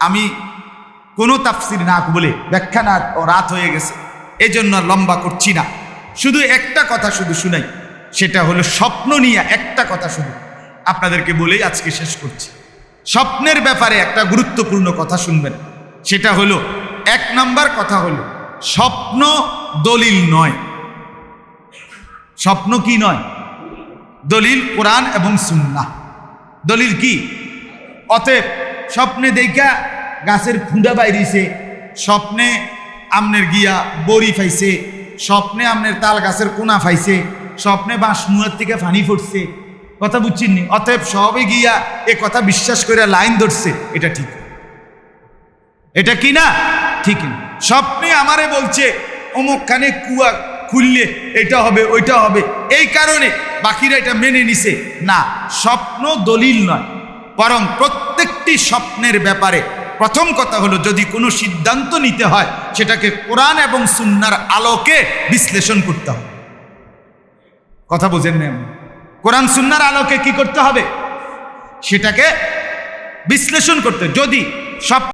আমি কোনো তাফসির না বলে ব্যাখ্যা না রাত হয়ে গেছে, এজন্য লম্বা করছি না। শুধু একটা কথা শুধু শুনাই, সেটা হলো স্বপ্ন নিয়ে একটা কথা শুধু আপনাদেরকে বলেই আজকে শেষ করছি। স্বপ্নের ব্যাপারে একটা গুরুত্বপূর্ণ কথা শুনবেন, সেটা হলো 1 নম্বর কথা হলো স্বপ্ন দলিল নয়। স্বপ্ন কি নয়? দলিল কোরআন এবং সুন্নাহ। দলিল কি? অতএব স্বপ্নে দেখা গাছের ফুঁদা বাইরিছে, স্বপ্নে আমনের গিয়া বড়ি ফাইছে, স্বপ্নে আমনের তাল গাছের কোনা ফাইছে, স্বপ্নে বাঁশ মুয়ের থেকে ফানি ফুটছে, কথা বুঝছেননি? অতএব সবে গিয়া এ কথা বিশ্বাস করে লাইন ধরছে, এটা ঠিক? এটা কি না? ঠিক না। স্বপ্নে আমারে বলছে অমুকখানে কুয়া খুললে এটা হবে ওইটা হবে, এই কারণে বাকিরা এটা মেনে নিছে না। স্বপ্ন দলিল নয়, বরং প্রত্যেকটি স্বপ্নের ব্যাপারে প্রথম কথা হলো যদি কোনো সিদ্ধান্ত নিতে হয় সেটাকে কোরআন এবং সুন্নাহর আলোকে বিশ্লেষণ করতে হবে। কথা বোঝেন না? কোরআন সুন্নাহর আলোকে কি করতে হবে? সেটাকে বিশ্লেষণ করতে। যদি সব